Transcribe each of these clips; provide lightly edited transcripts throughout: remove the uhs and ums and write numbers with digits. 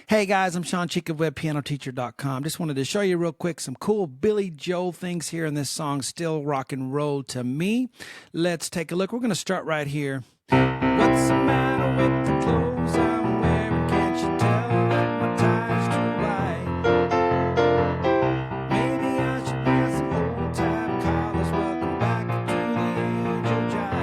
Hey guys, I'm Shawn of WebPianoTeacher.com. Just wanted to show you real quick some cool Billy Joel things here in this song, Still Rock and Roll to Me. Let's take a look. We're going to start right here. What's the matter with the clothes I'm wearing? Can't you tell that my tie's too wide? Maybe I should wear some old-time collars. Welcome back to the age of jive.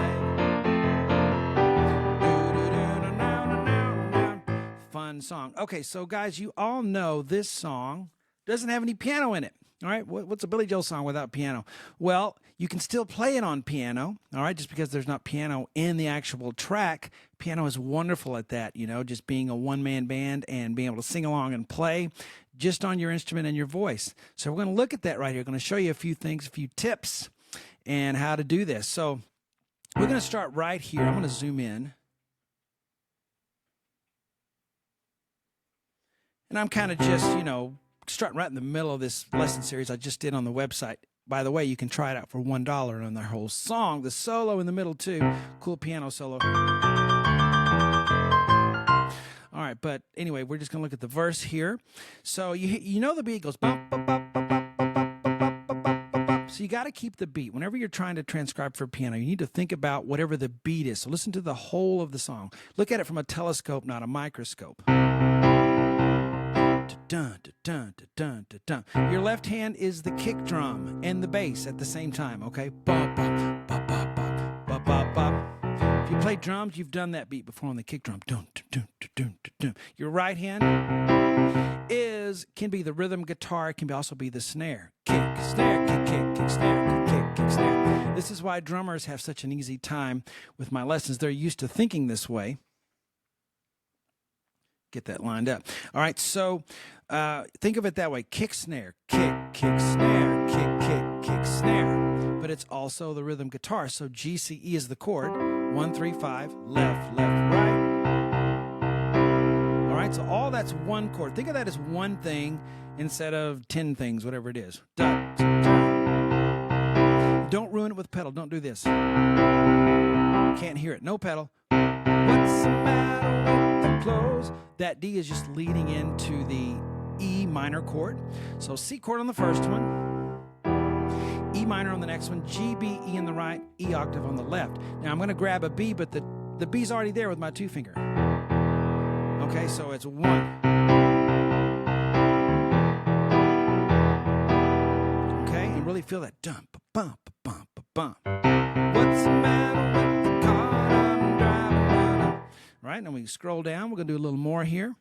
Fun song. Okay, so guys, you all know this song doesn't have any piano in it. All right, what's a Billy Joel song without piano? Well, you can still play it on piano, all right, just because there's not piano in the actual track. Piano is wonderful at that, you know, just being a one-man band and being able to sing along and play just on your instrument and your voice. So we're going to look at that right here. We're going to show you a few things, a few tips, and how to do this. So we're going to start right here. I'm going to zoom in. And I'm kind of just, you know, starting right in the middle of this lesson series I just did on the website. By the way, you can try it out for $1 on their whole song. The solo in the middle, too. Cool piano solo. All right, but anyway, we're just going to look at the verse here. So you know the beat goes bump, bump, bump, bump, bump, bump, bump, bump, bump, bump. So you got to keep the beat. Whenever you're trying to transcribe for piano, you need to think about whatever the beat is. So listen to the whole of the song. Look at it from a telescope, not a microscope. Dun, dun, dun, dun, dun. Your left hand is the kick drum and the bass at the same time, okay? Bop, bop, bop, bop, bop, bop, bop, bop. If you play drums, you've done that beat before on the kick drum. Dun, dun, dun, dun, dun, dun. Your right hand can be the rhythm guitar, it can also be the snare. Kick, snare, kick, kick, kick, snare, kick, kick, kick, snare. This is why drummers have such an easy time with my lessons. They're used to thinking this way. Get that lined up. All right, so think of it that way. Kick, snare, kick, kick, snare, kick, kick, kick, snare. But it's also the rhythm guitar. So G, C, E is the chord. 1, 3, 5, left, left, right. All right, so all that's one chord. Think of that as one thing instead of 10 things, whatever it is. Dun, dun, dun. Don't ruin it with pedal. Don't do this. Can't hear it. No pedal. What's the matter with the clothes? That D is just leading into the E minor chord. So C chord on the first one, E minor on the next one, G, B, E on the right, E octave on the left. Now I'm going to grab a B, but the B's already there with my 2 finger. Okay, so it's 1. Okay, and really feel that dump, bump, bump, bump. What's the matter with the car I'm driving? All right, now we scroll down. We're going to do a little more here.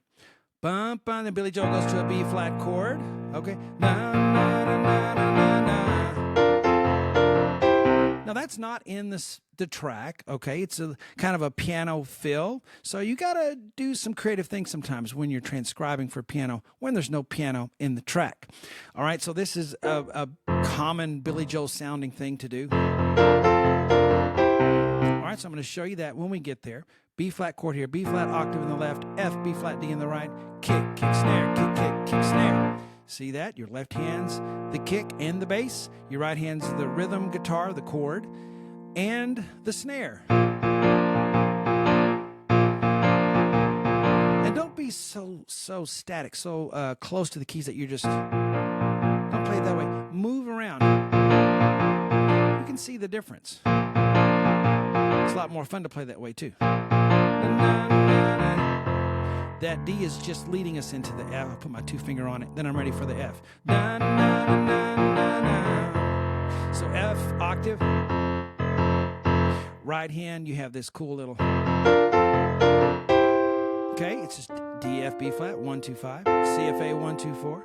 Bump, and then Billy Joel goes to a B flat chord. Okay. Na, na, na, na, na, na. Now that's not in the track. Okay, it's a kind of a piano fill. So you got to do some creative things sometimes when you're transcribing for piano when there's no piano in the track. All right, so this is a common Billy Joel sounding thing to do. All right, so I'm going to show you that when we get there. B flat chord here, B flat octave in the left, F, B flat D in the right, kick, kick, snare, kick, kick, kick, snare. See that? Your left hand's the kick and the bass. Your right hand's the rhythm guitar, the chord, and the snare. And don't be so static, so close to the keys that you're just, don't play it that way. Move around. You can see the difference. It's a lot more fun to play that way too. That D is just leading us into the F. I'll put my 2 finger on it. Then I'm ready for the F. So F, octave. Right hand, you have this cool little. Okay, it's just D, F, B flat, 1, 2, 5. C, F, A, 1, 2, 4.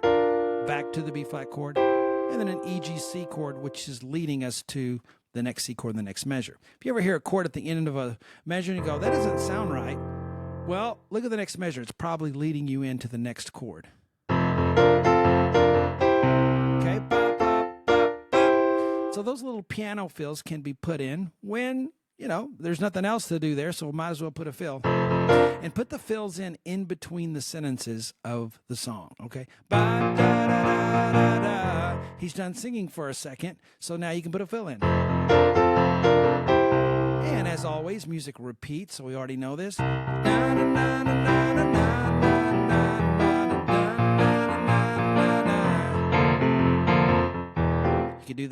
Back to the B flat chord. And then an E, G, C chord, which is leading us to the next C chord in the next measure. If you ever hear a chord at the end of a measure and you go, that doesn't sound right, well, look at the next measure. It's probably leading you into the next chord. Okay, bop, bop, bop, bop. So those little piano fills can be put in when, you know, there's nothing else to do there, so might as well put a fill. And put the fills in between the sentences of the song, okay? Ba, da, da, da, da, da. He's done singing for a second, so now you can put a fill in. And as always, music repeats, so we already know this. Na, na, na, na, na, na, na, na, na.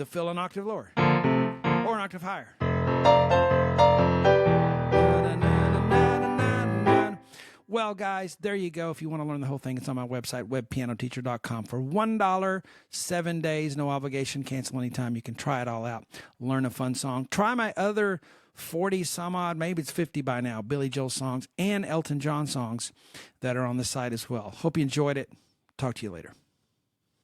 fill an octave lower or an octave higher. Well, guys, there you go. If you want to learn the whole thing, it's on my website, webpianoteacher.com, for $1, 7 days, no obligation, cancel anytime. You can try it all out, learn a fun song. Try my other 40 some odd, maybe it's 50 by now, Billy Joel songs and Elton John songs that are on the site as well. Hope you enjoyed it. Talk to you later.